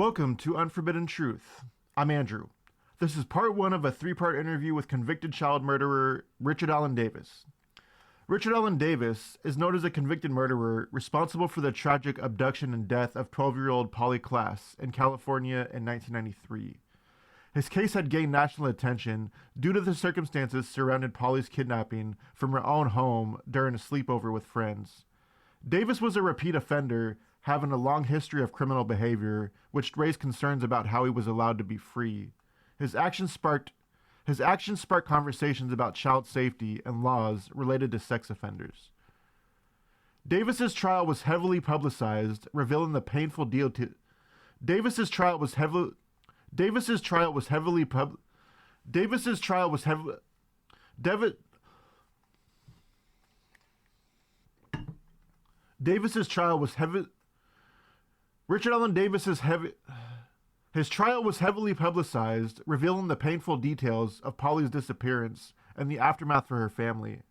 Welcome to Unforbidden Truth. I'm Andrew. This is part one of a three-part interview with convicted child murderer Richard Allen Davis. Richard Allen Davis is known as a convicted murderer responsible for the tragic abduction and death of 12-year-old Polly Klaas in California in 1993. His case had gained national attention due to the circumstances surrounding Polly's kidnapping from her own home during a sleepover with friends. Davis was a repeat offender, having a long history of criminal behavior, which raised concerns about how he was allowed to be free. His actions sparked conversations about child safety and laws related to sex offenders. Davis's trial was heavily publicized, revealing the painful deal to Davis's trial was heavily Richard Allen Davis's his trial was heavily publicized, revealing the painful details of Polly's disappearance and the aftermath for her family.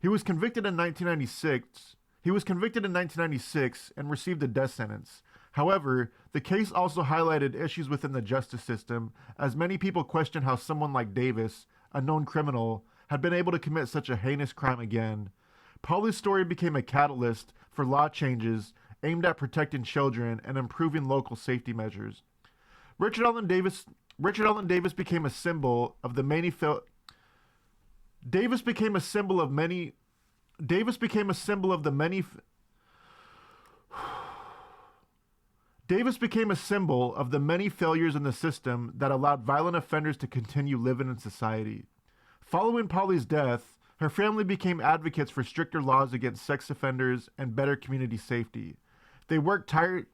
He was convicted in 1996 and received a death sentence. However, the case also highlighted issues within the justice system, as many people question how someone like Davis, a known criminal, had been able to commit such a heinous crime again. Polly's story became a catalyst for law changes aimed at protecting children and improving local safety measures. Richard Allen Davis became a symbol of the many failures in the system that allowed violent offenders to continue living in society. Following Polly's death, her family became advocates for stricter laws against sex offenders and better community safety. They had worked tirelessly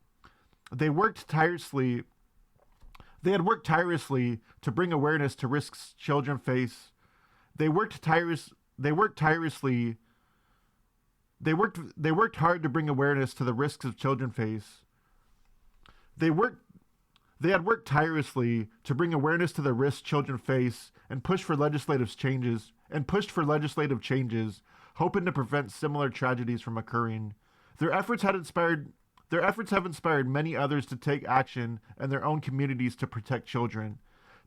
to bring awareness to risks children face. They worked hard to bring awareness to the risks of children face. They had worked tirelessly to bring awareness to the risks children face and pushed for legislative changes, hoping to prevent similar tragedies from occurring. Their efforts have inspired many others to take action in their own communities to protect children.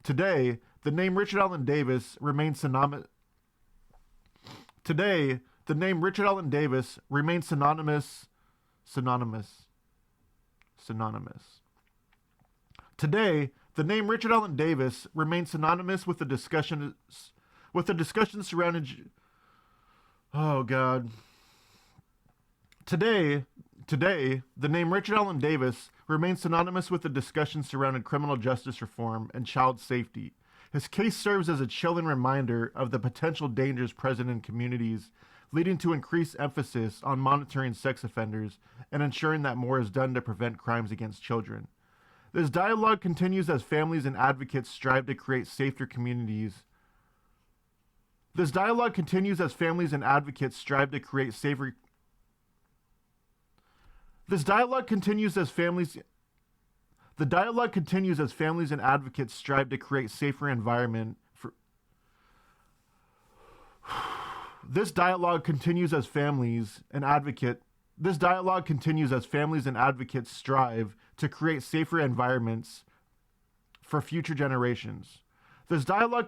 Today, the name Richard Allen Davis remains synonymous. Today, the name Richard Allen Davis remains synonymous with the discussion surrounding. Oh God. Today, the name Richard Allen Davis remains synonymous with the discussion surrounding criminal justice reform and child safety. His case serves as a chilling reminder of the potential dangers present in communities, leading to increased emphasis on monitoring sex offenders and ensuring that more is done to prevent crimes against children. This dialogue continues as families and advocates strive to create safer communities. The dialogue continues as families and advocates strive to create safer environment for future generations. This dialogue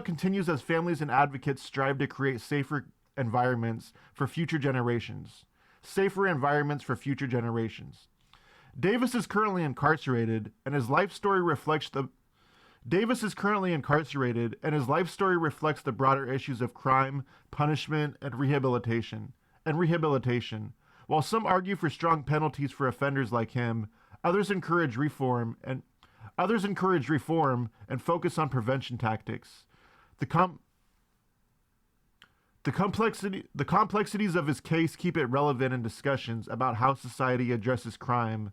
continues as families and advocates strive to create safer environments for future generations. Davis is currently incarcerated, and his life story reflects the broader issues of crime, punishment, and rehabilitation. While some argue for strong penalties for offenders like him, others encourage reform and focus on prevention tactics. The complexities of his case keep it relevant in discussions about how society addresses crime.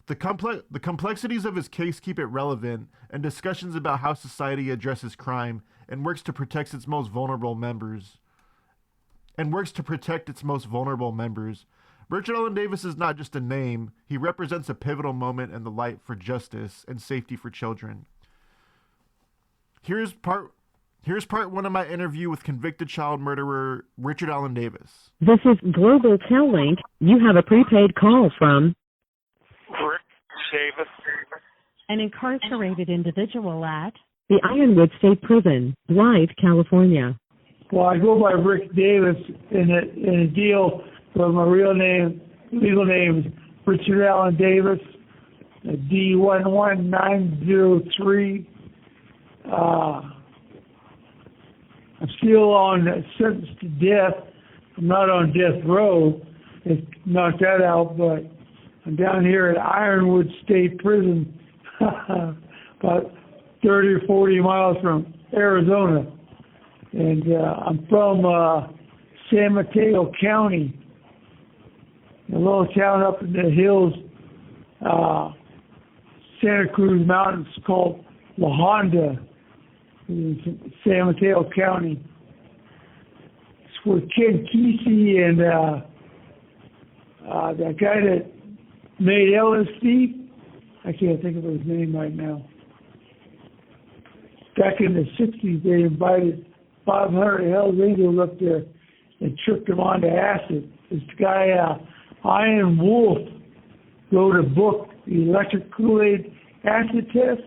The complexities of his case keep it relevant in discussions about how society addresses crime and works to protect its most vulnerable members. Richard Allen Davis is not just a name, he represents a pivotal moment in the light for justice and safety for children. Here's part one of my interview with convicted child murderer Richard Allen Davis. This is Global Tel Link. You have a prepaid call from Davis. An incarcerated individual at the Ironwood State Prison, Blythe, California. Well, I go by Rick Davis in a deal, but my legal name is Richard Allen Davis, D11903. I'm still on sentenced to death. I'm not on death row. They knocked that out, but I'm down here at Ironwood State Prison, about 30 or 40 miles from Arizona. And I'm from San Mateo County, a little town up in the hills, Santa Cruz Mountains, called La Honda, in San Mateo County. It's where Ken Kesey and that guy that made LSD, I can't think of his name right now. Back in the 60s, they invited 500 Hells Angels up there and tripped them onto acid. This guy, Ian Wolf, wrote a book, The Electric Kool-Aid Acid Test.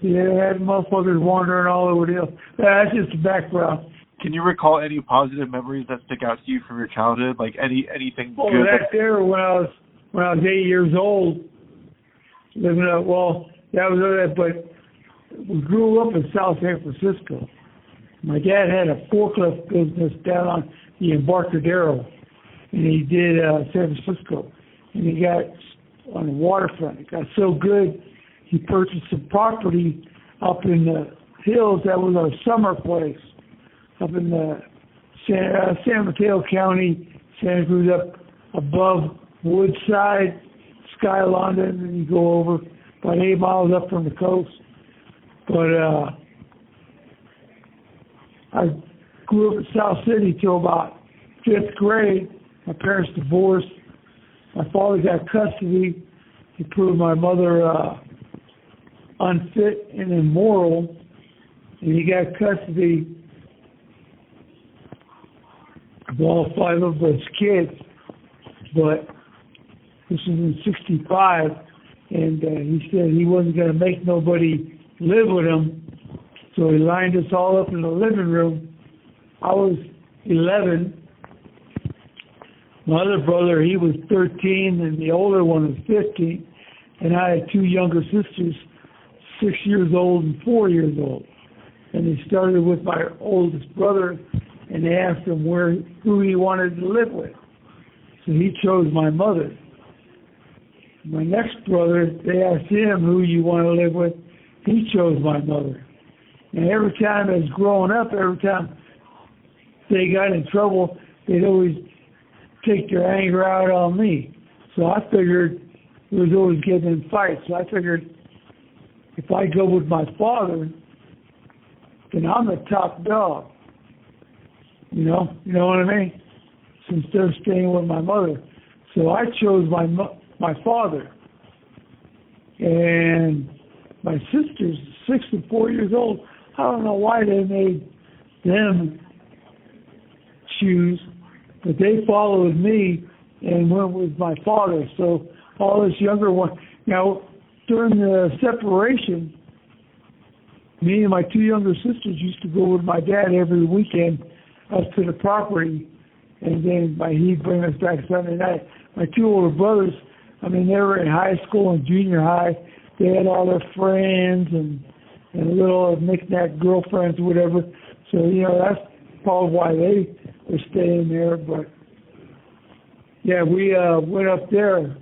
They had motherfuckers wandering all over the hill. That's just the background. Can you recall any positive memories that stick out to you from your childhood? Like anything good? Well, that there when I was 8 years old, living up. Well, that was that. But we grew up in South San Francisco. My dad had a forklift business down on the Embarcadero, and he did San Francisco, and he got on the waterfront. It got so good, he purchased some property up in the hills. That was our summer place, up in the San Mateo County, Santa Cruz, up above Woodside, Sky London, and you go over about 8 miles up from the coast. But I grew up in South City till about 5th grade. My parents divorced. My father got custody. He proved my mother unfit and immoral, and he got custody of all 5 of us kids. But this was in '65, and he said he wasn't going to make nobody live with him, so he lined us all up in the living room. I was 11. My other brother, he was 13, and the older one was 15, and I had 2 younger sisters, 6 years old and 4 years old. And they started with my oldest brother, and they asked him who he wanted to live with. So he chose my mother. My next brother, they asked him who you want to live with. He chose my mother. And every time I was growing up, every time they got in trouble, they'd always take their anger out on me. So I figured it was always getting in fights. So I figured if I go with my father, then I'm the top dog. You know what I mean? Since they're staying with my mother. So I chose my father. And my sisters, 6 and 4 years old, I don't know why they made them choose, but they followed me and went with my father. So all this younger one, during the separation, me and my 2 younger sisters used to go with my dad every weekend up to the property, and then he'd bring us back Sunday night. My 2 older brothers, they were in high school and junior high. They had all their friends and little knick-knack girlfriends or whatever. So, that's probably why they were staying there. But, yeah, we went up there.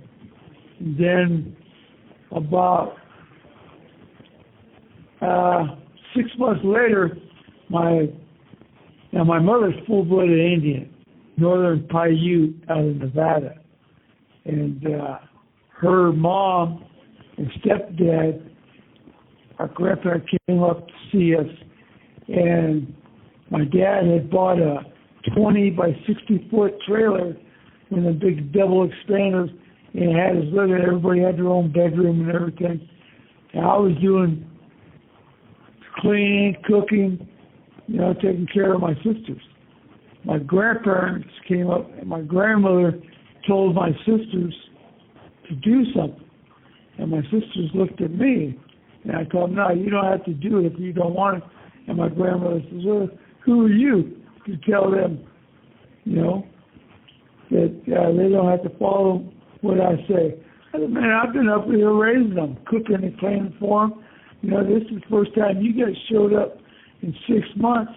And then about 6 months later, my mother's full-blooded Indian, Northern Paiute out of Nevada. And her mom and stepdad, our grandparents came up to see us, and my dad had bought a 20 by 60-foot trailer with a big double expanders, and had his living. Everybody had their own bedroom and everything. And I was doing cleaning, cooking, taking care of my sisters. My grandparents came up, and my grandmother told my sisters to do something. And my sisters looked at me, and I told them, no, you don't have to do it if you don't want it. And my grandmother says, well, who are you to tell them, that they don't have to follow what I say? I said, man, I've been up here raising them, cooking and cleaning for them. This is the first time you guys showed up in 6 months.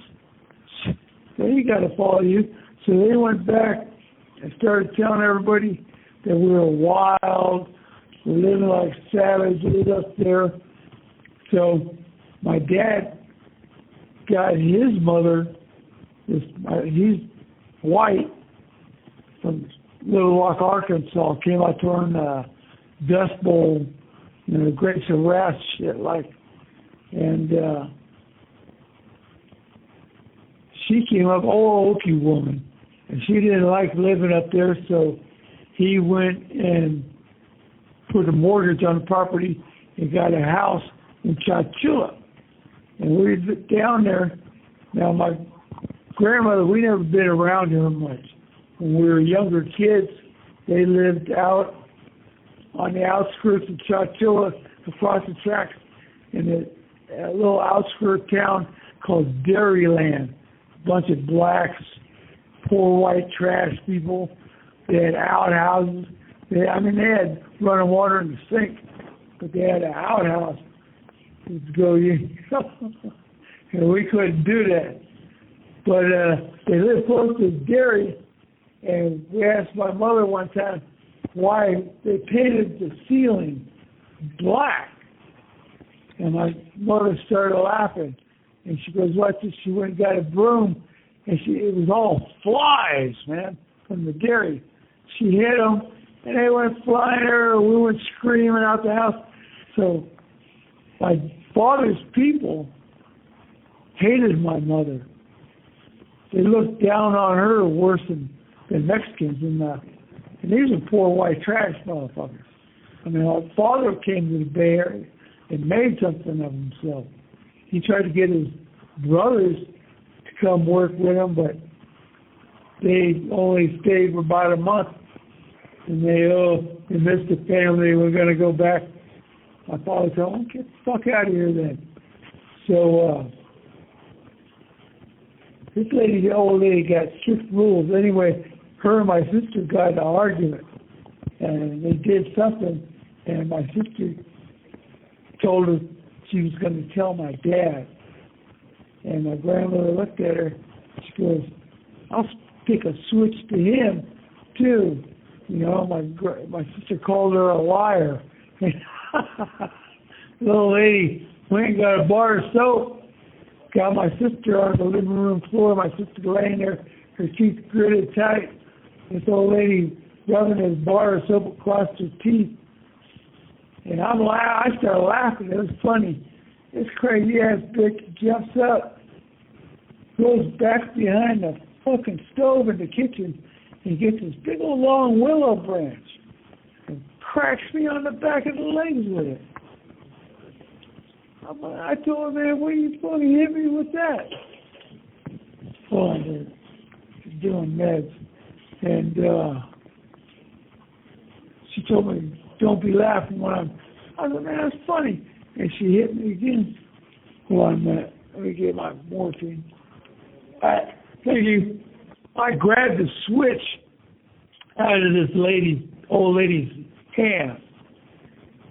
They got to follow you. So they went back and started telling everybody that we were wild, we're living like savages up there. So my dad got his mother, he's white, from Little Rock, Arkansas, came out to run Dust Bowl, the Great Harass shit, and she came up, old Okie woman, and she didn't like living up there, so he went and put a mortgage on the property and got a house in Chachula. And we were down there. Now, my grandmother, we never been around her much. When we were younger kids, they lived out on the outskirts of Chachula, across the tracks, in a little outskirt town called Dairyland. A bunch of blacks, poor white trash people. They had outhouses. They had running water in the sink, but they had an outhouse to go in. And we couldn't do that. But they lived close to dairy, and we asked my mother one time why they painted the ceiling black. And my mother started laughing, and she goes, "Watch this." She went and got a broom, and it was all flies, man, from the dairy. She hit them, and they went flying there. We went screaming out the house. So my father's people hated my mother. They looked down on her worse than Mexicans. And these are poor white trash motherfuckers. I mean, our father came to the Bay Area and made something of himself. He tried to get his brothers to come work with him, but they only stayed for about a month. And they missed the family. We're going to go back. My father told them, get the fuck out of here then. So this lady, the old lady, got strict rules. Anyway, her and my sister got in an argument. And they did something. And my sister told her she was going to tell my dad. And my grandmother looked at her. She goes, I'll stick a switch to him, too. My sister called her a liar. Little lady went and got a bar of soap, got my sister on the living room floor. My sister laying there, her teeth gritted tight. This old lady rubbing this bar of soap across her teeth. And I started laughing. It was funny. This crazy ass bitch jumps up, goes back behind the fucking stove in the kitchen, and gets this big old long willow branch and cracks me on the back of the legs with it. I told her, man, what are you supposed to hit me with that? Fun, she's doing meds. And she told me, don't be laughing when I said, man, that's funny. And she hit me again. Hold on a minute. Let me get my morphine. All right, thank you. I grabbed the switch out of this old lady's hand,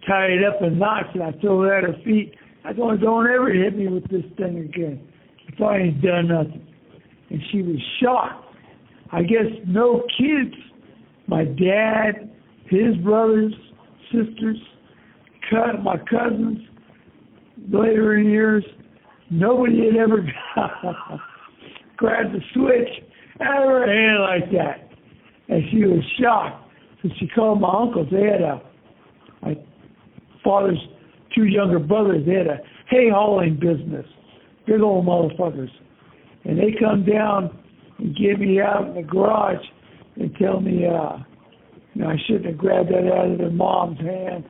tied it up in knots, and I threw it at her feet. I told her, don't ever hit me with this thing again if I ain't done nothing. And she was shocked. I guess no kids, my dad, his brothers, sisters, my cousins, later in years, nobody had ever grabbed the switch out of her hand like that. And she was shocked. So she called my uncles. They had my father's two younger brothers. They had a hay hauling business. Big old motherfuckers. And they come down and get me out in the garage and tell me, I shouldn't have grabbed that out of their mom's hand.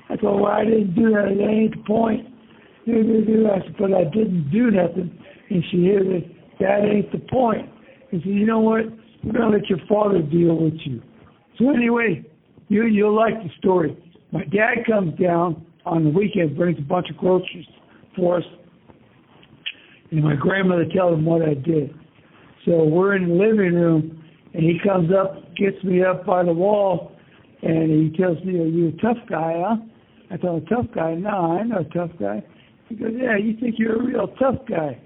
I told her, well, I didn't do that. That ain't the point. I said, but I didn't do nothing. And she hit it. That ain't the point. And said, you know what? We're going to let your father deal with you. So anyway, you'll like the story. My dad comes down on the weekend, brings a bunch of groceries for us, and my grandmother tells him what I did. So we're in the living room, and he comes up, gets me up by the wall, and he tells me, "Are you a tough guy, huh?" I tell him, "A tough guy? No, I'm not a tough guy." He goes, "Yeah, you think you're a real tough guy."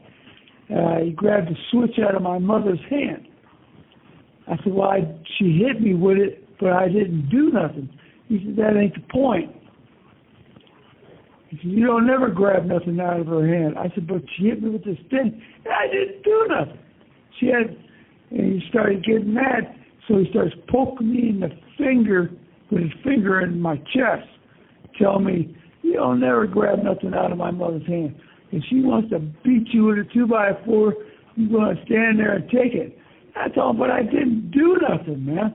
He grabbed the switch out of my mother's hand. I said, "Well, she hit me with it, but I didn't do nothing." He said, "That ain't the point." He said, "You don't never grab nothing out of her hand." I said, "But she hit me with this thing, and I didn't do nothing." And he started getting mad, so he starts poking me in the finger with his finger in my chest, telling me, "You don't never grab nothing out of my mother's hand. If she wants to beat you with a 2x4, you're going to stand there and take it." I told him, "But I didn't do nothing, man."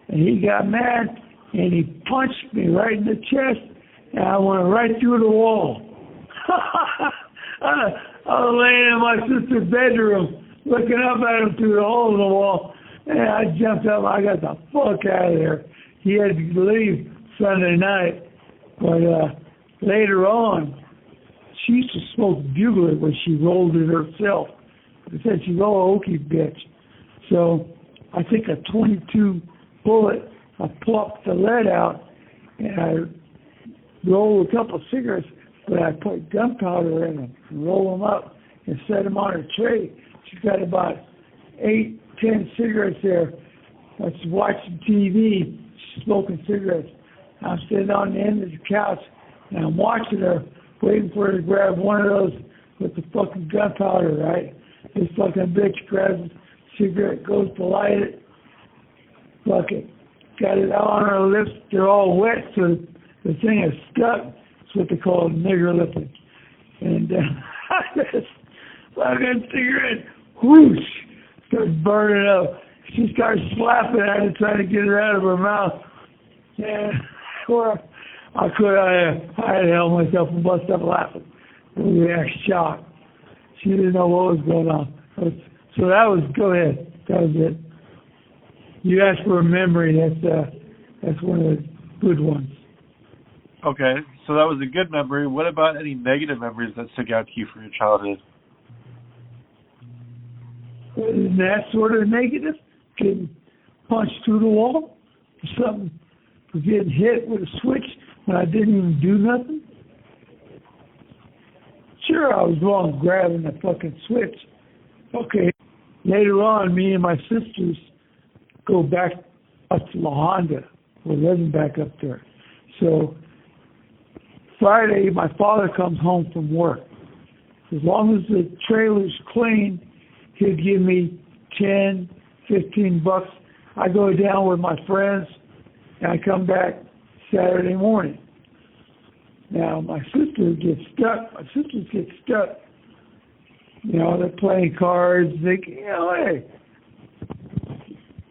And he got mad, and he punched me right in the chest, and I went right through the wall. I was laying in my sister's bedroom, looking up at him through the hole in the wall, and I jumped up. I got the fuck out of there. He had to leave Sunday night, but later on, she used to smoke bugler when she rolled it herself. They said she's all oaky bitch. So I took a 22 bullet, I popped the lead out, and I rolled a couple of cigarettes, but I put gunpowder in them and roll them up and set them on her tray. She's got about 8, 10 cigarettes there. I was watching TV, smoking cigarettes. I'm sitting on the end of the couch, and I'm watching her, waiting for her to grab one of those with the fucking gunpowder, right? This fucking bitch grabs a cigarette, goes to light it, fucking got it on her lips. They're all wet, so the thing is stuck. It's what they call nigger lipping. And this fucking cigarette, whoosh, starts burning up. She starts slapping at it, trying to get it out of her mouth. And I had to help myself and bust up laughing. We were shocked. She didn't know what was going on. So that was, go ahead. That was it. You asked for a memory. That's one of the good ones. Okay, so that was a good memory. What about any negative memories that stick out to you from your childhood? Isn't that sort of negative? Getting punched through the wall? Something for getting hit with a switch when I didn't even do nothing? Sure, I was wrong grabbing the fucking switch. Okay. Later on, me and my sisters go back up to La Honda. We're living back up there. So Friday, my father comes home from work. As long as the trailer's clean, he'd give me 10, 15 bucks. I go down with my friends, and I come back Saturday morning. Now, my sisters get stuck. You know, they're playing cards. Hey,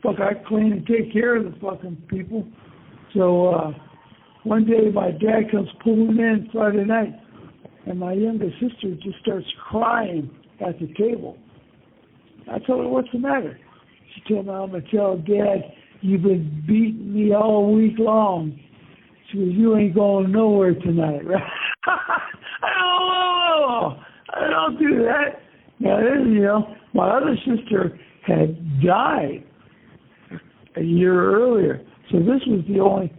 fuck, I clean and take care of the fucking people. So one day my dad comes pulling in Friday night, and my younger sister just starts crying at the table. I told her, "What's the matter?" She told me, "I'm going to tell Dad you've been beating me all week long." She goes, "You ain't going nowhere tonight, right?" I don't do that. Now, you know, my other sister had died a year earlier, so this was the only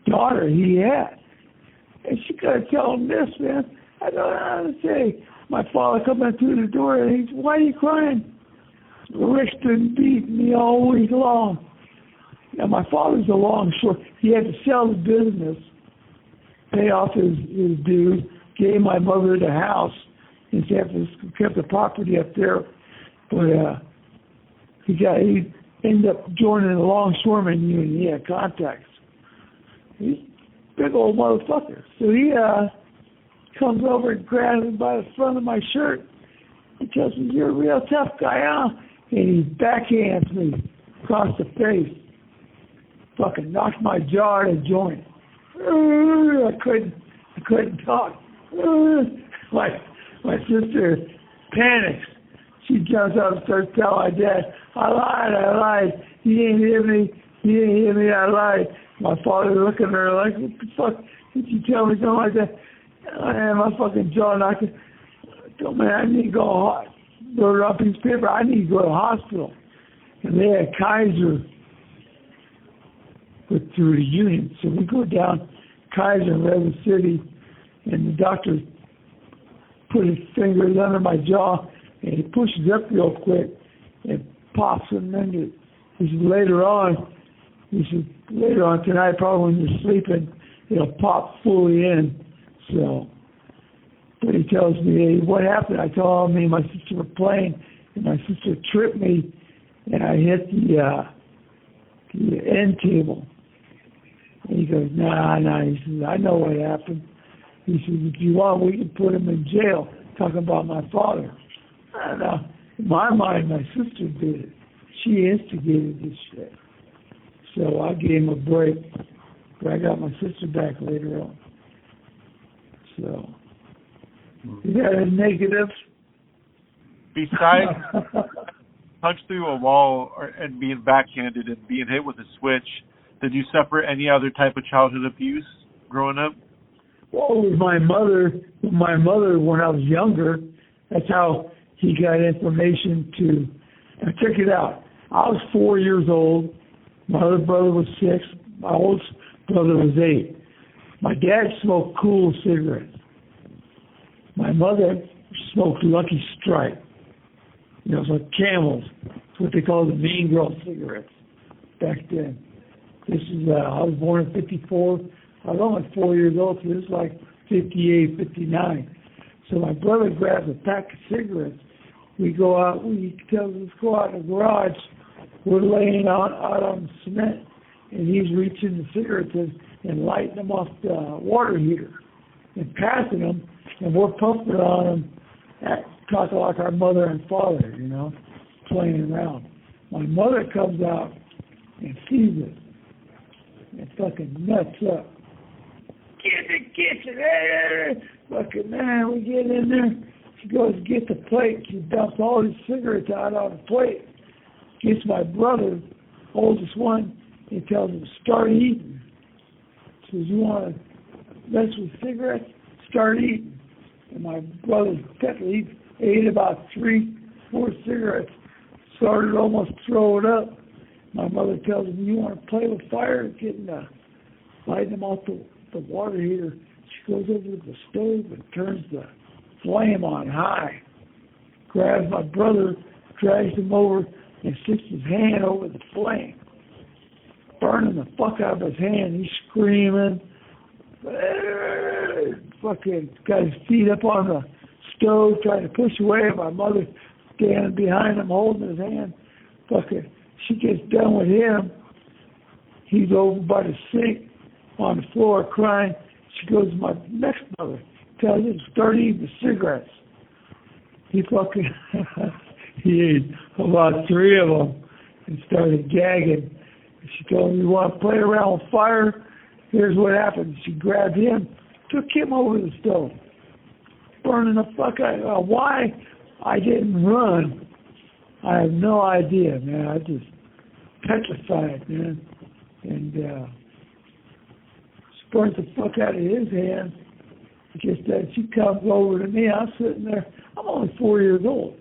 daughter he had. And she got to tell him this, man. I don't know how to say. My father coming through the door, and he said, "Why are you crying?" "Rick's been beating me all week long." Now, my father's a longshoreman. He had to sell the business, pay off his dues, gave my mother the house in San Francisco, kept the property up there. But he ended up joining the longshoreman union. He had contacts. He's a big old motherfucker. So he comes over and grabs me by the front of my shirt. He tells me, "You're a real tough guy, huh?" And he backhands me across the face. Fucking knocked my jaw in a joint. I couldn't talk. My sister panics. She jumps up and starts telling my dad, I lied. He didn't hit me, I lied. My father looking at her like, what the fuck? Did you tell me something like that? And my fucking jaw knocked. I told me I need to go. Wrote it on a piece of paper. I need to go to the hospital. And they had Kaiser through the union. So we go down Kaiser in Redwood City, and the doctor put his fingers under my jaw, and he pushes up real quick and pops them into it. He said, later on tonight, probably when you're sleeping, it'll pop fully in. So, but he tells me, hey, what happened? I told him me and my sister were playing, and my sister tripped me, and I hit the end table. And he goes, nah. He says, I know what happened. He says, if you want, we can put him in jail. Talking about my father. And in my mind, my sister did it. She instigated this shit. So I gave him a break. But I got my sister back later on. So, is that a negative? Besides punch through a wall and being backhanded and being hit with a switch, did you suffer any other type of childhood abuse growing up? Well, with my mother, when I was younger, that's how he got information to, now check it out. I was 4 years old. My other brother was 6. My oldest brother was 8. My dad smoked Cool cigarettes. My mother smoked Lucky Strike. You know, it's like Camels. It's what they call the Mean Girl cigarettes back then. This is, I was born in 54. I was only 4 years old, so this is like 58, 59. So my brother grabs a pack of cigarettes. We go out, he tells us, let's go out in the garage. We're laying out on the cement, and he's reaching the cigarettes and lighting them off the water heater and passing them, and we're pumping on them, talking like our mother and father, you know, playing around. My mother comes out and sees it and fucking nuts up. Get in the kitchen, hey. Fucking man, we get in there. She goes, get the plate. She dumps all these cigarettes out on the plate. Gets my brother, oldest one, and tells him, start eating. She says, you want to mess with cigarettes? Start eating. And my brother, he ate about 3-4 cigarettes, started almost throwing up. My mother tells him, you want to play with fire? Getting lighting them off the water heater. She goes over to the stove and turns the flame on high. Grabs my brother, drags him over, and sticks his hand over the flame. Burning the fuck out of his hand. He's screaming. Fucking got his feet up on the stove, trying to push away. My mother standing behind him, holding his hand. Fucking, she gets done with him. He's over by the sink on the floor crying. She goes to my next brother, tells him to start eating the cigarettes. He fucking, he ate about 3 of them and started gagging. She told him, you want to play around with fire? Here's what happened. She grabbed him, took him over the stove, burning the fuck out. Why I didn't run, I have no idea, man. I just petrified, man. And she burns the fuck out of his hand. Just that she comes over to me. I'm sitting there. I'm only 4 years old.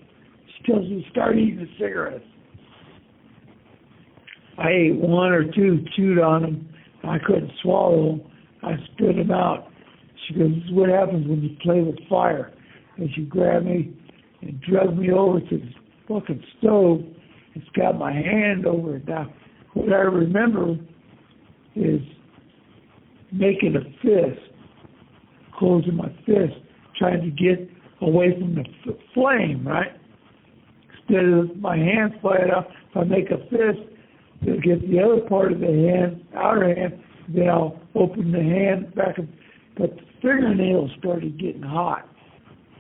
She tells me to start eating the cigarettes. I ate 1 or 2, chewed on them. I couldn't swallow them. I spit them out. She goes, this is what happens when you play with fire. And she grabbed me and dragged me over to the fucking stove. It's got my hand over it. Now, what I remember is making a fist, closing my fist, trying to get away from the flame, right? Instead of my hand flying up, if I make a fist, it'll get the other part of the hand, outer hand, then I'll open the hand back up. But the fingernails started getting hot.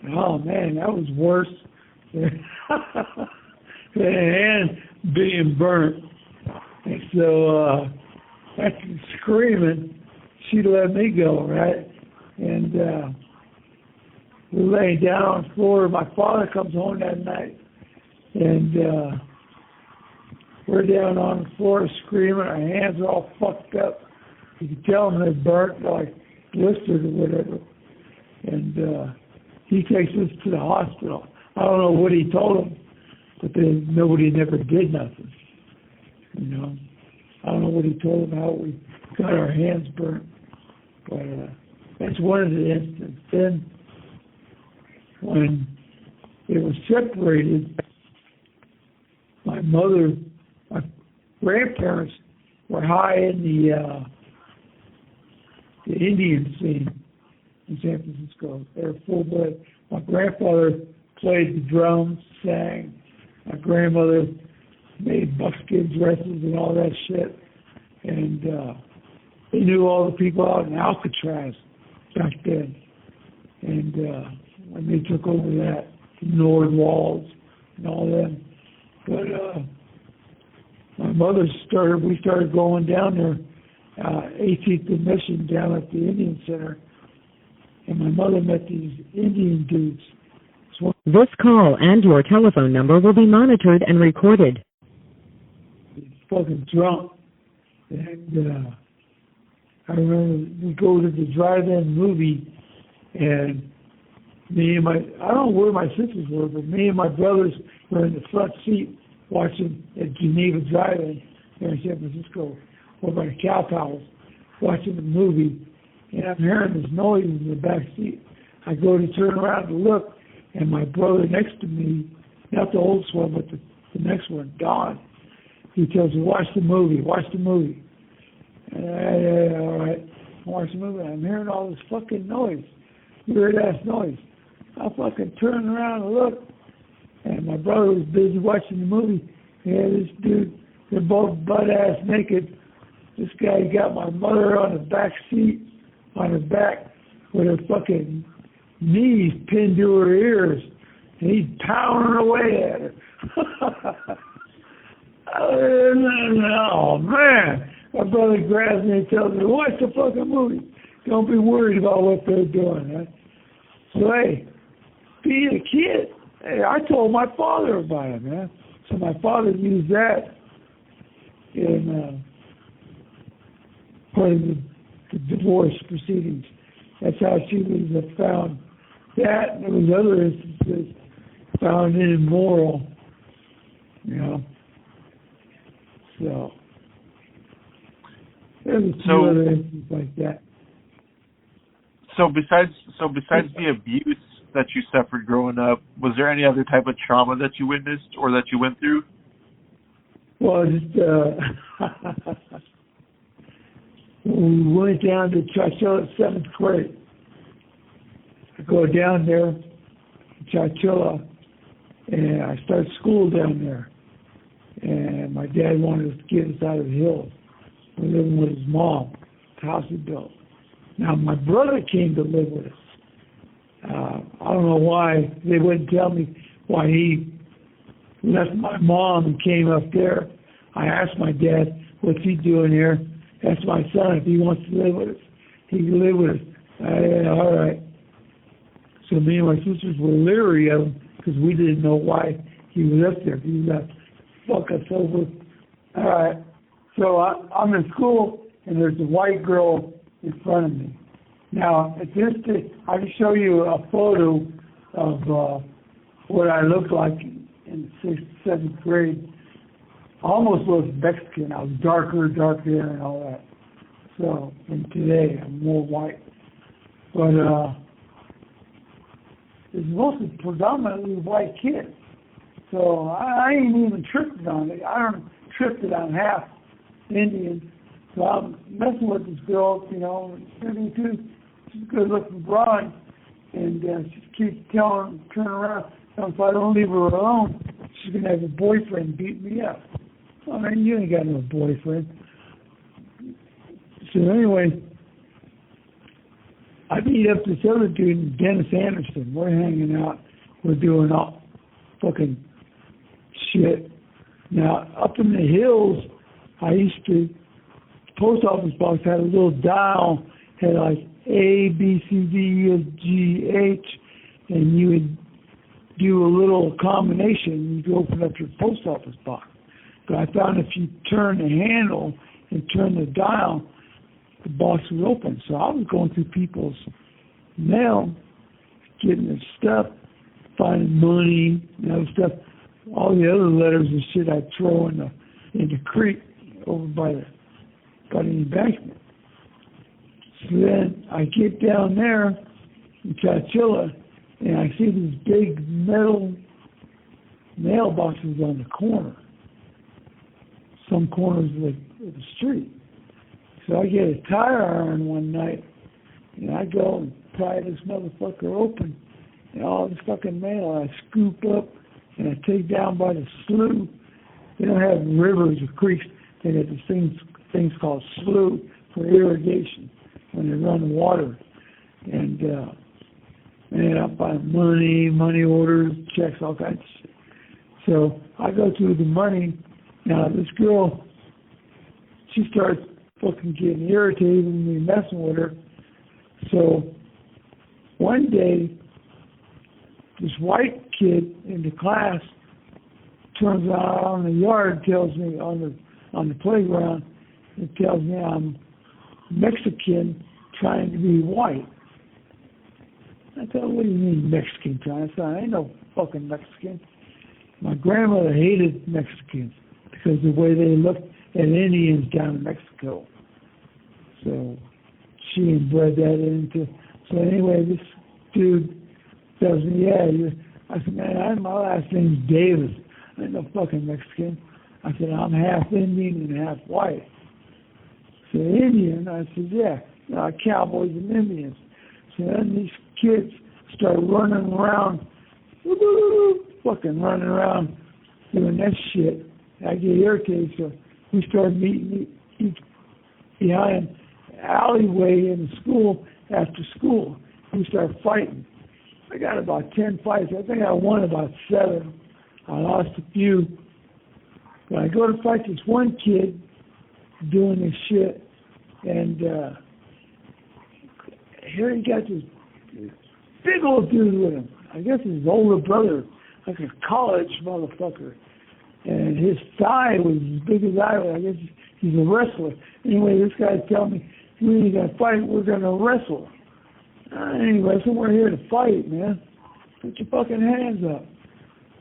And, oh man, that was worse than the hand being burnt. And so after screaming, she let me go, right? And we're laying down on the floor. My father comes home that night, and we're down on the floor screaming. Our hands are all fucked up. You could tell them they're burnt, like blistered or whatever. And he takes us to the hospital. I don't know what he told them, but nobody never did nothing. You know, I don't know what he told them, how we got our hands burnt. But that's one of the instances. Then when they were separated, my grandparents were high in the Indian scene in San Francisco. They were full-blood. My grandfather played the drums, sang. My grandmother made buckskin dresses and all that shit. And they knew all the people out in Alcatraz back then. And when they took over that, Nord Walls and all that. But my mother we started going down there, 18th and Mission down at the Indian Center. And my mother met these Indian dudes. This call and your telephone number will be monitored and recorded. He's fucking drunk. And I remember we go to the drive-in movie, and I don't know where my sisters were, but me and my brothers were in the front seat watching at Geneva Drive-In there in San Francisco, over by the Cow Palace, watching the movie, and I'm hearing this noise in the back seat. I go to turn around to look, and my brother next to me, not the oldest one, but the next one, Don, he tells me, watch the movie. And all right, I watch the movie. I'm hearing all this fucking noise, weird-ass noise. I fucking turn around and look, and my brother was busy watching the movie. Yeah, this dude, they're both butt-ass naked. This guy got my mother on the back seat, on her back, with her fucking knees pinned to her ears, and he's pounding away at her. Oh, man. My brother grabs me and tells me, watch the fucking movie. Don't be worried about what they're doing. Huh? So, hey, being a kid, hey, I told my father about it, man. So my father used that in part of the divorce proceedings. That's how she was found. That, and there was other instances found immoral, you know. So there's a few other instances like that. So besides the abuse that you suffered growing up, was there any other type of trauma that you witnessed or that you went through? Well, just when we went down to Chowchilla 7th grade. I go down there to Chowchilla, and I start school down there. And my dad wanted us to get us out of the hills. We're living with his mom, the house he built. Now, my brother came to live with us. I don't know why. They wouldn't tell me why he left my mom and came up there. I asked my dad, what's he doing here? That's my son. If he wants to live with us, he can live with us. All right. So me and my sisters were leery of him because we didn't know why he was up there. He was going to fuck us over. All right. So I'm in school, and there's a white girl in front of me. Now, at this day, I can show you a photo of what I looked like in the 6th, 7th grade. I almost was Mexican. I was darker hair and all that. So, and today, I'm more white. But it's mostly predominantly white kids. So I ain't even tripping on it. I don't tripped it on half Indian. So I'm messing with this girl, you know, 32. She's a good-looking broad, and she keeps turn around. So if I don't leave her alone, she's going to have a boyfriend beat me up. I mean, you ain't got no boyfriend. So anyway, I beat up this other dude, Dennis Anderson. We're hanging out. We're doing all fucking shit. Now, up in the hills, I used to, the post office box had a little dial, had like A, B, C, D, E, F, G, H, and you would do a little combination. You could open up your post office box. But I found if you turn the handle and turn the dial, the box was open. So I was going through people's mail, getting their stuff, finding money and other stuff. All the other letters and shit I'd throw in the creek over by the embankment. So then I get down there in Chowchilla, and I see these big metal mailboxes on the corner, some corners of the street. So I get a tire iron one night, and I go and pry this motherfucker open, and all this fucking mail I scoop up, and I take down by the slough. They don't have rivers or creeks. They got these things called slough for irrigation when they run water. And I buy money orders, checks, all kinds of shit. So I go through the money. Now this girl, she starts fucking getting irritated with me messing with her. So one day, this white kid in the class turns out on the yard, tells me on the playground, it tells me I'm Mexican trying to be white. I thought, what do you mean Mexican trying? I said, I ain't no fucking Mexican. My grandmother hated Mexicans because of the way they looked at Indians down in Mexico. So she inbred that into. So anyway, this dude tells me, I said, man, my last name's Davis. I ain't no fucking Mexican. I said, I'm half Indian and half white. So Indian, I said, yeah, cowboys and Indians. So then these kids start running around, fucking running around doing that shit. I get irritated, so we start meeting behind an alleyway in the school after school. We start fighting. I got about 10 fights. I think I won about 7. I lost a few. But I go to fight this one kid doing this shit, and here he got this big old dude with him. I guess his older brother, like a college motherfucker. And his thigh was as big as I was. I guess he's a wrestler. Anyway, this guy telling me, we ain't going to fight, we're going to wrestle. I ain't wrestling, we're here to fight, man. Put your fucking hands up.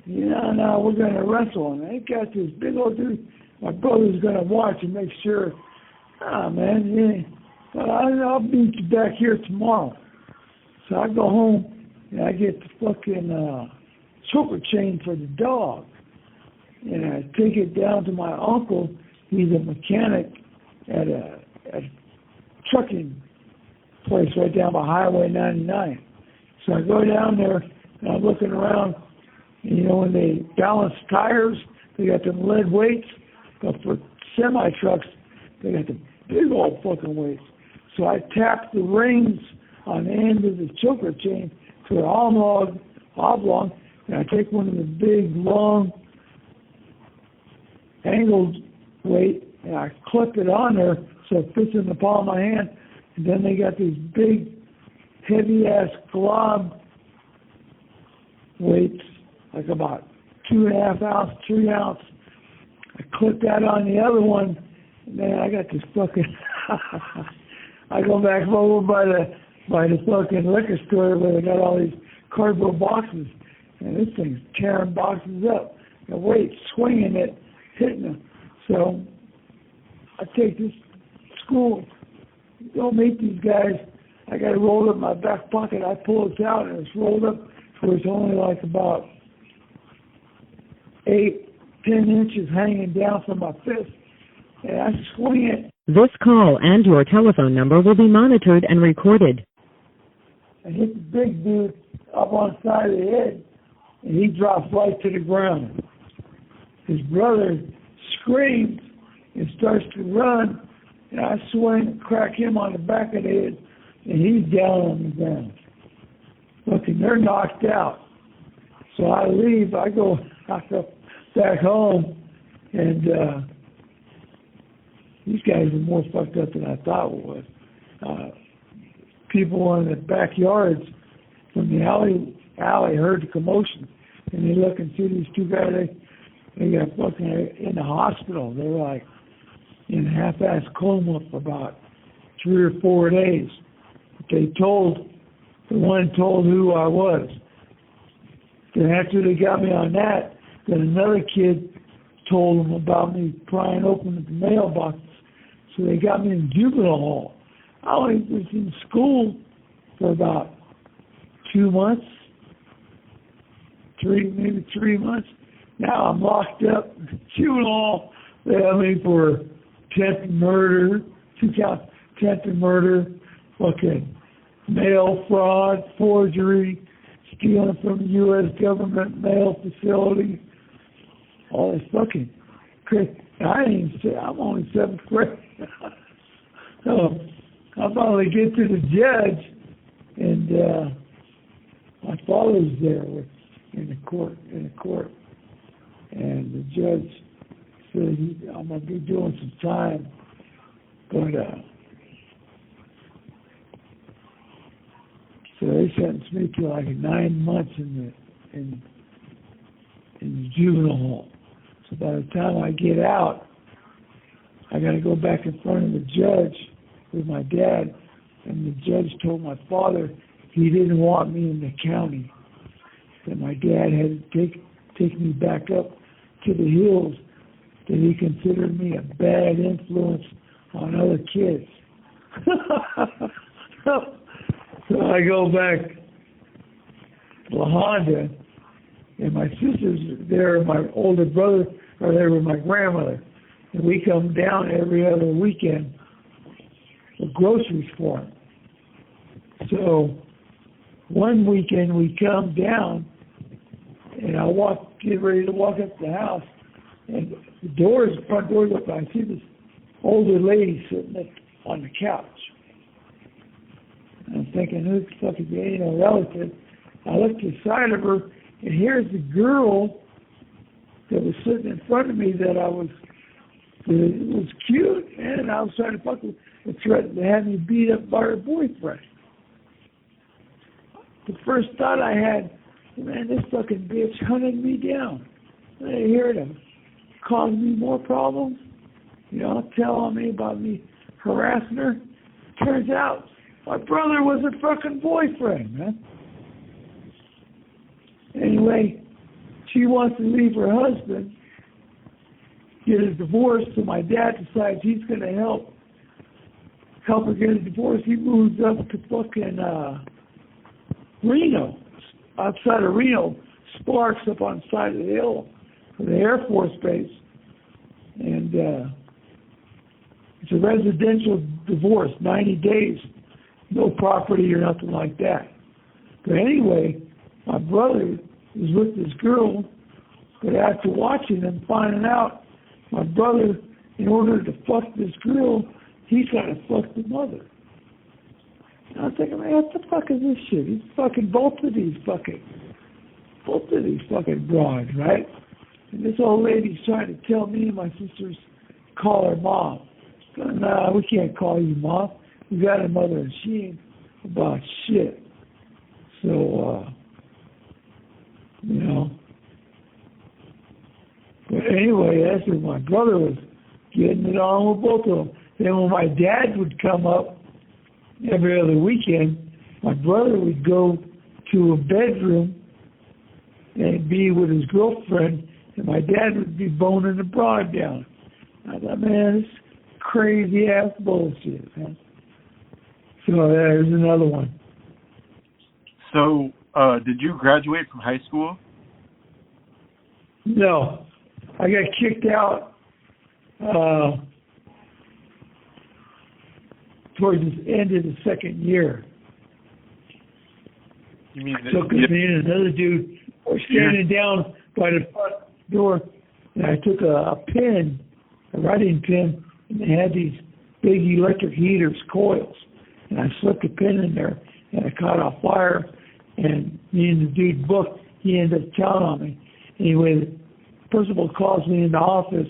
No, we're going to wrestle. And I got this big old dude. My brother's going to watch and make sure, man, I'll beat you back here tomorrow. So I go home and I get the fucking choker chain for the dog. And I take it down to my uncle. He's a mechanic at a trucking place right down by Highway 99. So I go down there and I'm looking around. And, when they balance tires, they got them lead weights. But for semi-trucks, they got the big old fucking weights. So I tap the rings on the end of the choker chain to an oblong, and I take one of the big, long, angled weight, and I clip it on there so it fits in the palm of my hand. And then they got these big, heavy-ass glob weights, like about 2.5 ounce, 3 ounce. I clip that on the other one, and then I got this fucking... I go back over by the fucking liquor store where they got all these cardboard boxes, and this thing's tearing boxes up. The weight swinging it, hitting them. So I take this school, go meet these guys. I got it rolled up in my back pocket. I pull it out, and it's rolled up so it's only like about 8-10 inches hanging down from my fist, and I swing it. This call and your telephone number will be monitored and recorded. I hit the big dude up on the side of the head, and he drops right to the ground. His brother screams and starts to run, and I swing and crack him on the back of the head, and he's down on the ground. Looking, they're knocked out. So I leave, I go back home, and these guys are more fucked up than I thought it was. People in the backyards from the alley heard the commotion, and they look and see these two guys. They got fucking in the hospital. They were like in half-ass coma for about 3 or 4 days. The one told who I was. Then after they got me on that, then another kid told them about me prying open the mailboxes. So they got me in juvenile hall. I only was in school for about 2 months, maybe 3 months. Now I'm locked up in juvenile hall. They have me for attempted murder, 2 counts, attempted murder, fucking mail fraud, forgery, stealing from the U.S. government mail facility, all this fucking crap. I'm only 7th grade. So I finally get to the judge, and my father's there in the court, and the judge said, I'm going to be doing some time, but so they sentenced me to like 9 months in the juvenile hall. So by the time I get out, I got to go back in front of the judge with my dad, and the judge told my father he didn't want me in the county, that my dad had to take me back up to the hills, that he considered me a bad influence on other kids. So I go back to La Honda, and my sister's there, and my older brother are there with my grandmother. And we come down every other weekend for groceries for them. So one weekend we come down, and I get ready to walk up the house, and the front door's open. I see this older lady sitting on the couch. I'm thinking, who the fuck is the ain't no relative? I look to the side of her, and here's the girl that was sitting in front of me that was cute, and I was trying to fuck with, and threatened to have me beat up by her boyfriend. The first thought I had, man, this fucking bitch hunted me down. I hear them causing me more problems, telling me about me harassing her. Turns out my brother was her fucking boyfriend, man. Anyway, she wants to leave her husband, get a divorce, so my dad decides he's going to help her get a divorce. He moves up to fucking Reno, outside of Reno, Sparks, up on the side of the hill for the Air Force Base. And it's a residential divorce, 90 days, no property or nothing like that. But anyway, my brother is with this girl, but after watching and finding out, my brother, in order to fuck this girl, he's got to fuck the mother. And I'm thinking, man, what the fuck is this shit? He's fucking both of these fucking broads, right? And this old lady's trying to tell me and my sisters, call her mom. Nah, we can't call you mom. We got a mother, and she ain't about shit. So, But anyway, that's when my brother was getting it on with both of them. Then when my dad would come up every other weekend, my brother would go to a bedroom and be with his girlfriend, and my dad would be boning the broad down. I thought, man, this crazy ass bullshit, man. So there's another one. So, did you graduate from high school? No. I got kicked out towards the end of the second year. You mean Took me and another dude were standing down by the front door, and I took a pen, a writing pen, and they had these big electric heaters, coils, and I slipped a pin in there, and I caught on fire, and me and the dude booked. He ended up telling on me. Anyway, the principal calls me in the office.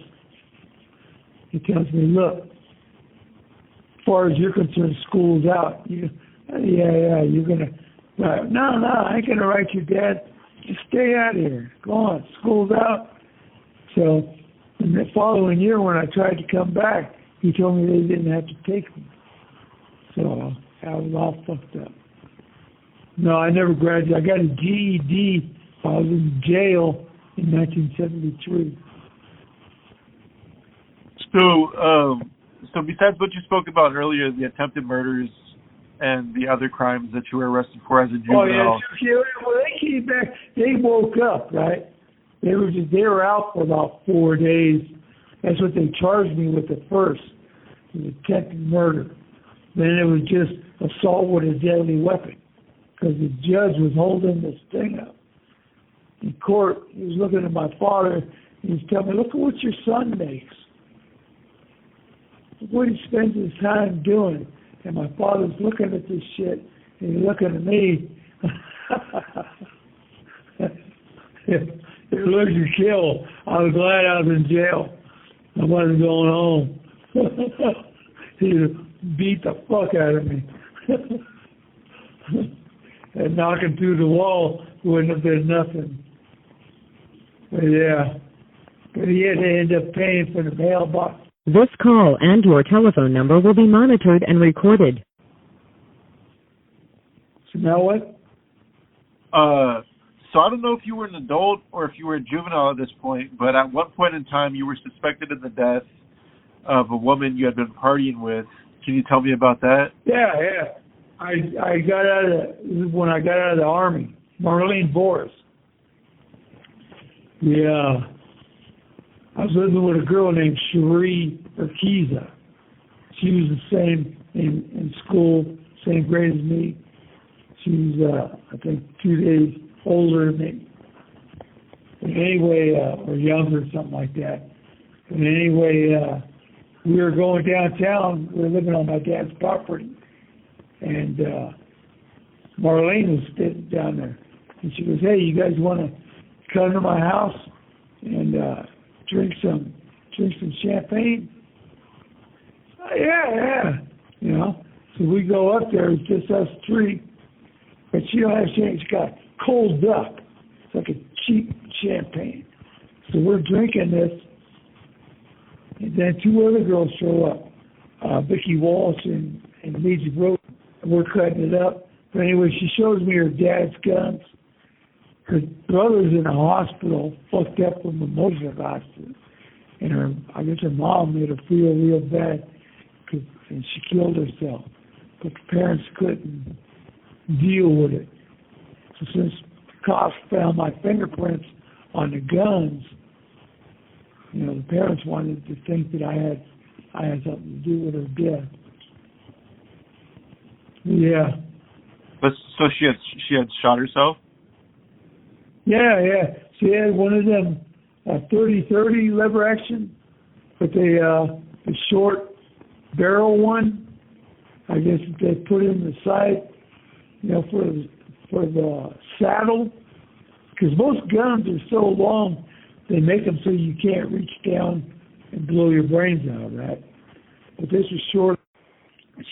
He tells me, look, as far as you're concerned, school's out. You're going to, right? No, I ain't going to write you, Dad. Just stay out of here. Go on, school's out. So, in the following year when I tried to come back, he told me they didn't have to take me. So I was all fucked up. No, I never graduated. I got a GED. I was in jail in 1973. So besides what you spoke about earlier, the attempted murders and the other crimes that you were arrested for as a juvenile. Oh yeah, well they came back. They woke up, right? They were out for about 4 days. That's what they charged me with at first, was attempted murder. Then it was just assault with a deadly weapon, because the judge was holding this thing up in court. He was looking at my father, and he was telling me, "Look at what your son makes. Look what he spends his time doing." And my father's looking at this shit, and he's looking at me. It looks to kill. I was glad I was in jail. I wasn't going home. He beat the fuck out of me. And knocking through the wall wouldn't have been nothing. But yeah. But he had to end up paying for the mailbox. This call and your telephone number will be monitored and recorded. So now what? So I don't know if you were an adult or if you were a juvenile at this point, but at one point in time you were suspected in the death of a woman you had been partying with. Can you tell me about that? Yeah. I got when I got out of the Army. Marlene Boris. Yeah. I was living with a girl named Cherie Urquiza. She was the same in school, same grade as me. She was, I think, 2 days older than me. But anyway, or younger, something like that. But anyway, we were going downtown. We were living on my dad's property. And Marlene was sitting down there. And she goes, "Hey, you guys want to come to my house and drink some champagne?" Yeah. You know, so we go up there. It's just us three. But she don't have champagne. She got cold duck. It's like a cheap champagne. So we're drinking this. And then 2 other girls show up, Vicki Walsh and Lizzie Broke. We're cutting it up. But anyway, she shows me her dad's guns. Her brother's in a hospital, fucked up from a motorcycle accident. And I guess her mom made her feel real bad, and she killed herself. But the parents couldn't deal with it. So since the cops found my fingerprints on the guns, you know, the parents wanted to think that I had something to do with her death. Yeah. But so she had shot herself? Yeah. She had one of them 30-30 lever action, but the short barrel one, I guess they put in the side, you know, for the saddle, because most guns are so long, they make them so you can't reach down and blow your brains out, right? But this was short.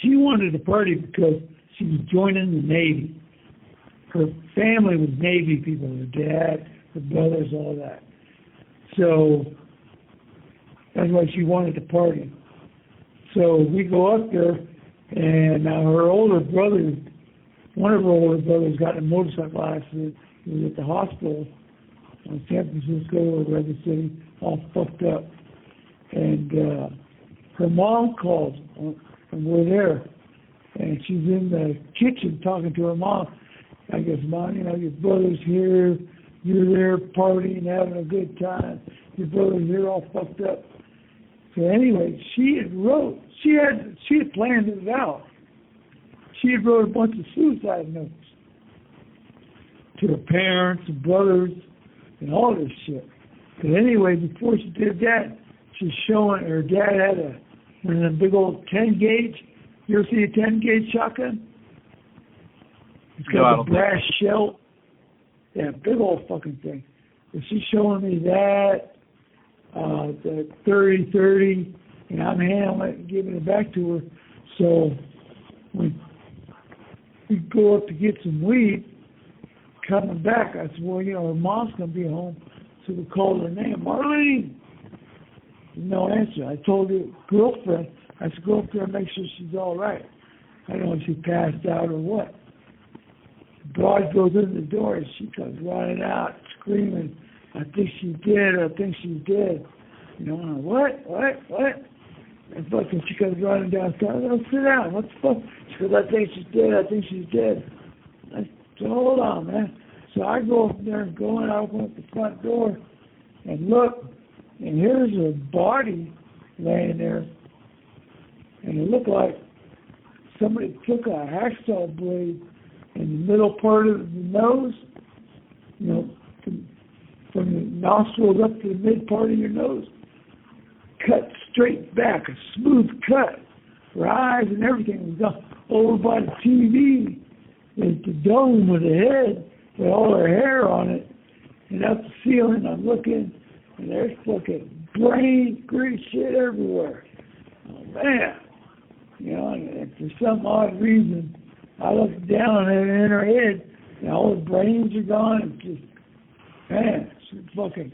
She wanted to party because she was joining the Navy. Her family was Navy people, her dad, her brothers, all that. So that's why she wanted to party. So we go up there, and her older brother, one of her older brothers got in a motorcycle accident. He was at the hospital in San Francisco or Redwood City, all fucked up. And her mom called, and we're there. And she's in the kitchen talking to her mom. I guess, "Mom, you know, your brother's here. You're there partying, having a good time. Your brother's here all fucked up." So anyway, she had planned it out. She had wrote a bunch of suicide notes to her parents and brothers and all this shit. But anyway, before she did that, she's showing her dad had one of them big old 10 gauge. You ever see a 10 gauge shotgun? It's got a brass shell. Yeah, big old fucking thing. But she's showing me that, the 30-30, and I'm handling it and giving it back to her. So when we go up to get some weed, coming back, I said, "Well, you know, her mom's going to be home." So we called her name, "Marlene." No answer. I told her girlfriend, I said, "Go up there and make sure she's all right." I don't know if she passed out or what. The broad goes in the door and she comes running out, screaming, I think she's dead, I think she's dead. You know, I'm like, what? And fucking she comes running downstairs. Oh, sit down, what the fuck? She goes, I think she's dead. I said, hold on, man. So I go up there and I open up the front door and look, and here's a body laying there. And it looked like somebody took a hacksaw blade in the middle part of the nose, you know, from the nostrils up to the mid part of your nose, cut straight back, a smooth cut. Her eyes and everything was over by the TV. There's the dome with the head with all her hair on it. And up the ceiling, I'm looking, and there's fucking brain, grease shit everywhere. Oh, man. You know, and for some odd reason, I looked down at her in her head, and all the brains are gone, and just, man, she's fucking,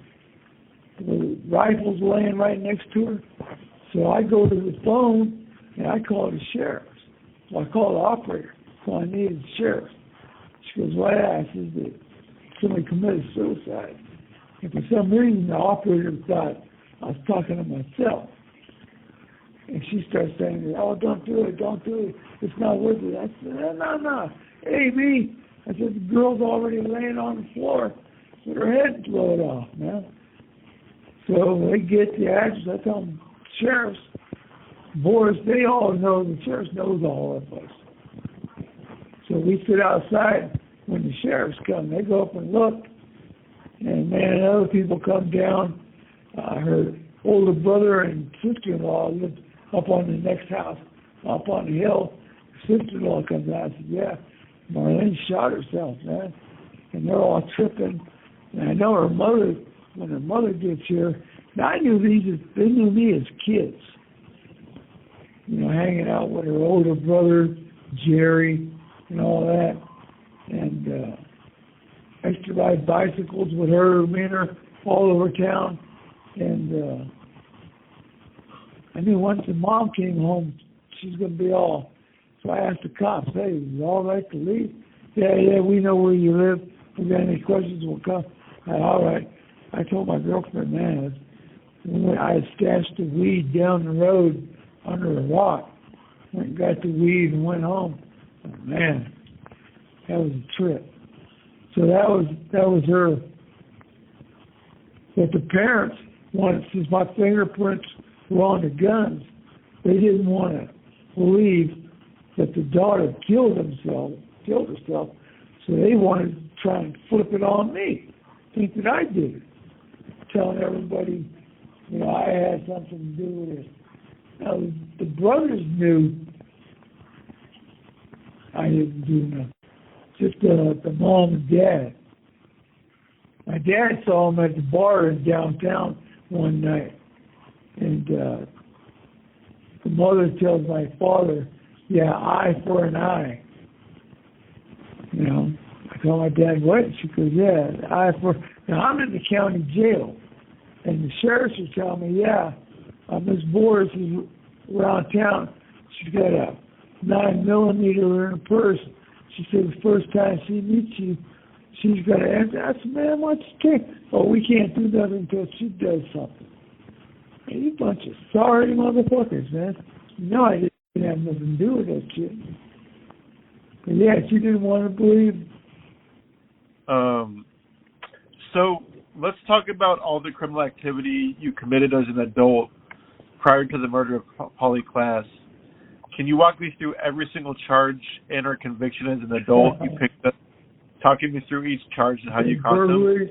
the rifle's laying right next to her. So I go to the phone, and I call the sheriff. So I call the operator. So I needed the sheriff. She goes, what? I said that somebody committed suicide. And for some reason, the operator thought I was talking to myself. And she starts saying, oh, don't do it. It's not worth it. I said, no. Hey, me. I said, the girl's already laying on the floor with her head blowed off, man. So they get the address. I tell them, sheriffs, boys, they all know, the sheriff knows all of us. So we sit outside when the sheriffs come. They go up and look. And, man, other people come down. Her older brother and sister-in-law lived up on the next house, up on the hill. Her sister-in-law comes out and says, yeah, Marlene shot herself, man. And they're all tripping. And I know her mother, when her mother gets here, now I knew they knew me as kids. You know, hanging out with her older brother, Jerry, and all that. And I used to ride bicycles with her, me and her, all over town. And I knew once the mom came home, she's going to be all. So I asked the cops, hey, is it all right to leave? Yeah, we know where you live. If we got any questions, we'll come. All right. I told my girlfriend, man, I had stashed the weed down the road under a rock. Went and got the weed and went home. Oh, man, that was a trip. So that was her. But the parents wanted, since my fingerprints were on the guns, they didn't want to believe that the daughter killed herself. So they wanted to try and flip it on me, think that I did it, telling everybody, you know, I had something to do with it. Now, the brothers knew I didn't do nothing. Just the mom and dad. My dad saw him at the bar in downtown one night. And the mother tells my father, yeah, eye for an eye. You know, I tell my dad, what? She goes, yeah, eye for... Now, I'm in the county jail. And the sheriffs are telling me, yeah, Miss Boris is around town. She's got a 9mm in her purse. She said the first time she meets you, she's got to answer. I said, man, what's the case? Oh, we can't do nothing until she does something. Man, you bunch of sorry motherfuckers, man. You know I didn't have nothing to do with that shit. But yeah, she didn't want to believe. So let's talk about all the criminal activity you committed as an adult prior to the murder of Polly Klaas. Can you walk me through every single charge and or conviction as an adult you picked up? Talking me through each charge and how you caught them.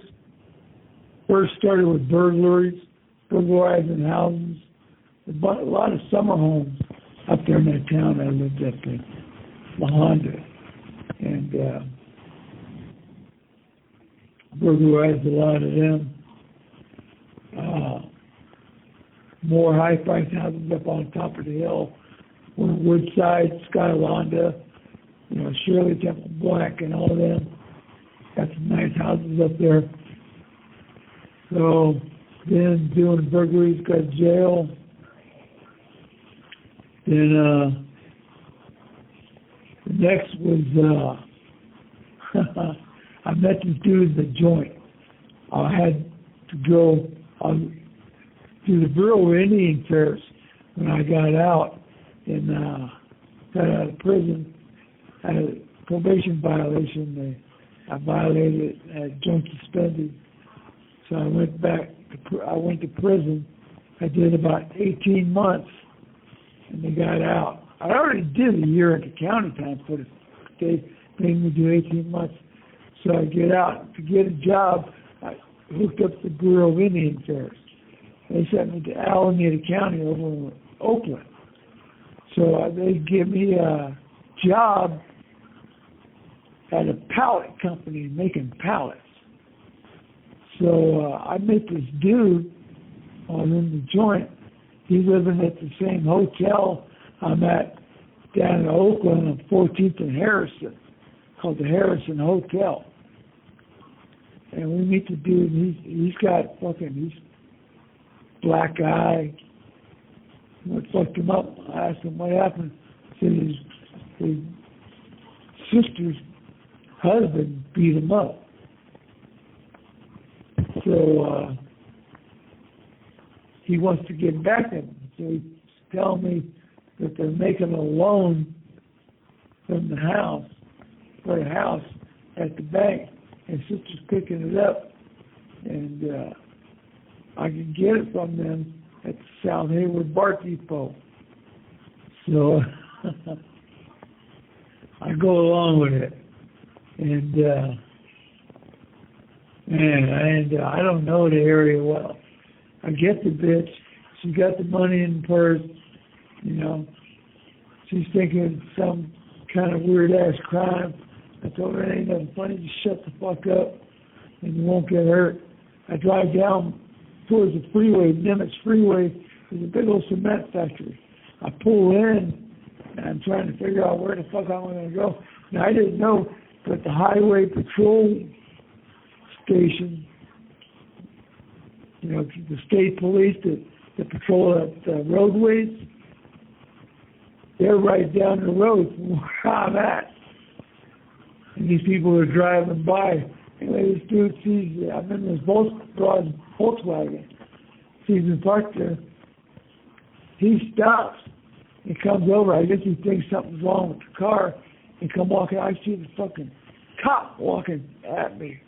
First started with burglaries, burglarizing houses. A lot of summer homes up there in that town I lived up in, La Honda. And burglarized a lot of them. More high-priced houses up on top of the hill. Woodside, Skylonda, you know, Shirley Temple Black and all of them. Got some nice houses up there. So then doing burglaries, got jail. Then next was, I met this dude in the joint. I had to go to the Bureau of Indian Affairs when I got out and got out of prison. I had a probation violation. I violated it. I had junk suspended. So I went back. I went to prison. I did about 18 months, and they got out. I already did a year at the county time for it. They made me do 18 months. So I get out. To get a job, I hooked up the Bureau of Indian Affairs. They sent me to Alameda County over in Oakland. So they give me a job at a pallet company making pallets. So I met this dude in the joint. He's living at the same hotel I'm at down in Oakland on 14th and Harrison, called the Harrison Hotel. And we meet the dude. He's black eye. What fucked him up? I asked him what happened. He said his sister's husband beat him up. So he wants to get back at him. So he's telling me that they're making a loan from the house, for a house at the bank, and sister's picking it up, and I can get it from them at the South Hayward BART Depot. So I go along with it, and I don't know the area well. I get the bitch. She got the money in the purse, you know. She's thinking some kind of weird-ass crime. I told her it ain't nothing funny. Just shut the fuck up, and you won't get hurt. I drive down towards the freeway, Nimitz Freeway. There's a big old cement factory. I pull in, and I'm trying to figure out where the fuck I'm going to go. Now, I didn't know that the highway patrol station, you know, the state police that patrol the roadways, they're right down the road from where I'm at. And these people are driving by. Anyway, this dude sees, I'm in this broad Volkswagen, sees me parked there. He stops. He comes over. I guess he thinks something's wrong with the car. He come walking. I see the fucking cop walking at me,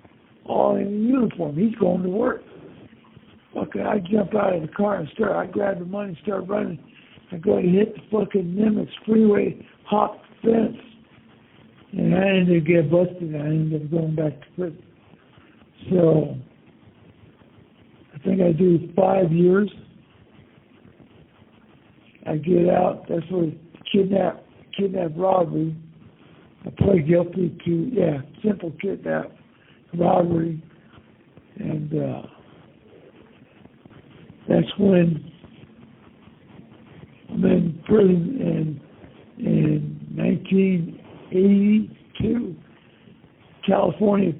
all in uniform. He's going to work. Fucking, I jump out of the car and I grab the money and start running. I go to hit the fucking Nimitz Freeway, hop the fence, and I ended up getting busted. I ended up going back to prison. So I think I do 5 years. I get out. That's for kidnap robbery. I pled guilty to simple kidnap robbery, and that's when I'm in prison in 1982. California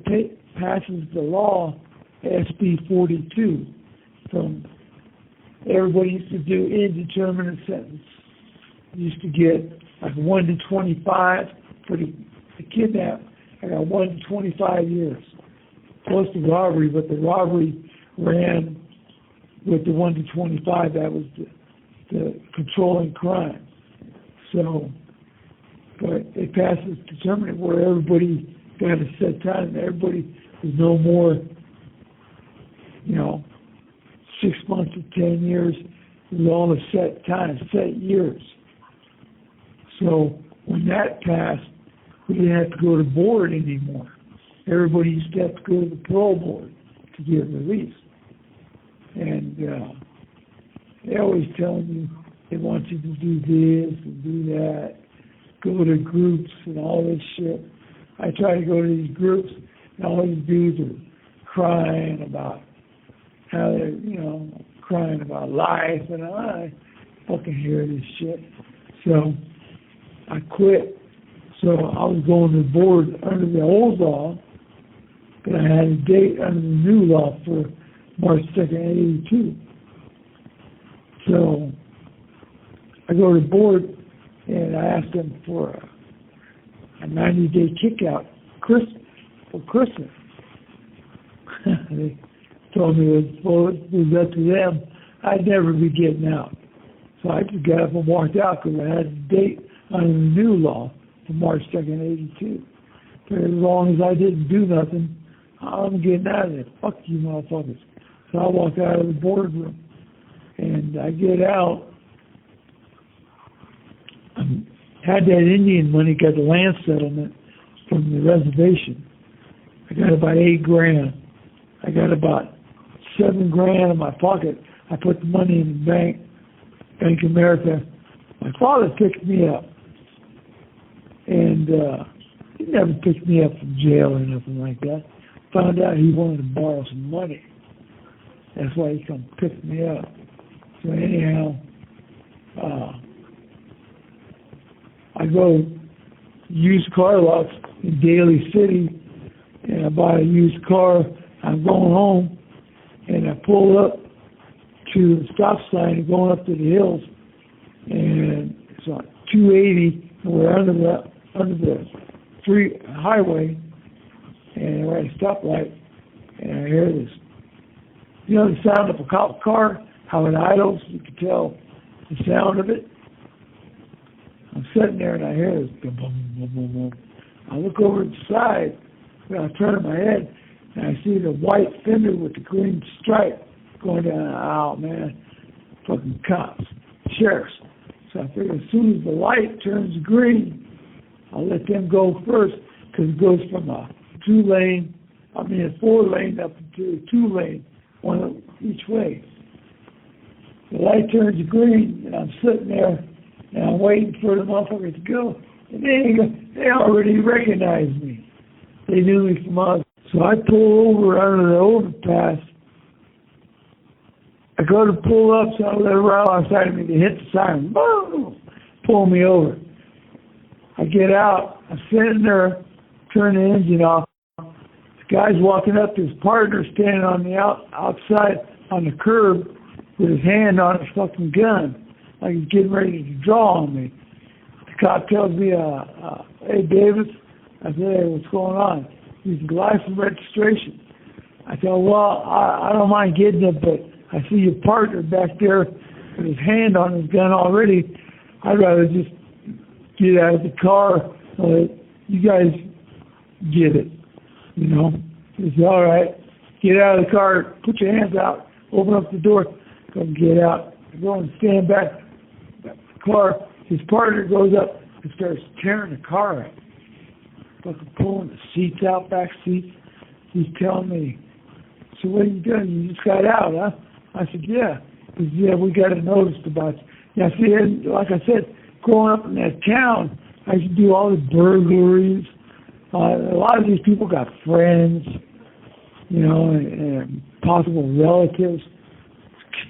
passes the law SB 42. From everybody used to do indeterminate sentence. Used to get like 1 to 25 for the kidnap. I got 1 to 25 years. Plus the robbery, but the robbery ran with the 1 to 25. That was the controlling crime. So, but they passed this determinant where everybody got a set time. Everybody was no more, 6 months to 10 years. It was all a set time, set years. So when that passed, we didn't have to go to board anymore. Everybody used to have to go to the parole board to get released. And they're always telling you they want you to do this and do that, go to groups and all this shit. I try to go to these groups, and all these dudes are crying about how they're, crying about life, and I fucking hear this shit. So I quit. So I was going to the board under the old law, but I had a date under the new law for March 2nd, 82. So I go to the board, and I asked them for a 90-day kick-out for Christmas. They told me it was up to them. I'd never be getting out. So I just got up and walked out because I had a date under the new law for March 2nd, 82. But as long as I didn't do nothing, I'm getting out of there. Fuck you motherfuckers. So I walked out of the boardroom. And I get out. I had that Indian money, got the land settlement from the reservation. I got about $8,000. I got about $7,000 in my pocket. I put the money in the bank, Bank of America. My father picked me up. And he never picked me up from jail or nothing like that. Found out he wanted to borrow some money. That's why he come pick me up. So anyhow, I go used car lots in Daly City, and I buy a used car. I'm going home, and I pull up to the stop sign and going up to the hills, and it's on 280, and we're under the free highway, and we're at a stoplight, and I hear this. You know the sound of a cop car, how it idles, you can tell the sound of it. I'm sitting there and I hear this boom, boom, boom, boom, boom. I look over to the side, and I turn my head, and I see the white fender with the green stripe going down. Oh, man, fucking cops, sheriffs. So I figure as soon as the light turns green, I'll let them go first, because it goes from a 4-lane up to a 2-lane, one each way. The light turns green, and I'm sitting there, and I'm waiting for the motherfuckers to go. And they already recognized me. They knew me from us. So I pull over under the overpass. I go to pull up, so I let it right outside of me to hit the siren. Boom! Pull me over. I get out. I'm sitting there, turn the engine off. This guy's walking up to his partner standing on the outside on the curb with his hand on his fucking gun, like he's getting ready to draw on me. The cop tells me, hey, Davis. I said, hey, what's going on? He's license registration. I said, well, I don't mind getting it, but I see your partner back there with his hand on his gun already. I'd rather just get out of the car and let you guys get it, you know. He said, all right, get out of the car, put your hands out, open up the door, go get out. I go and stand back the car. His partner goes up and starts tearing the car up, fucking pulling the seats out, back seats. He's telling me, so what are you doing? You just got out, huh? I said, yeah. He said, yeah, we got a notice about you. Yeah, see, and like I said, growing up in that town, I used to do all the burglaries. A lot of these people got friends, you know, and possible relatives.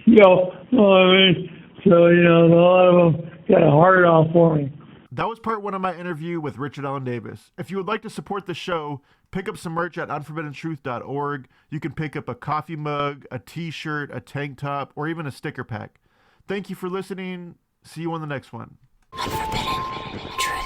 You know what I mean? So, you know, a lot of them got a hard on for me. That was part 1 of my interview with Richard Allen Davis. If you would like to support the show, pick up some merch at unforbiddentruth.org. You can pick up a coffee mug, a t-shirt, a tank top, or even a sticker pack. Thank you for listening. See you on the next one. Unforbidden Truth.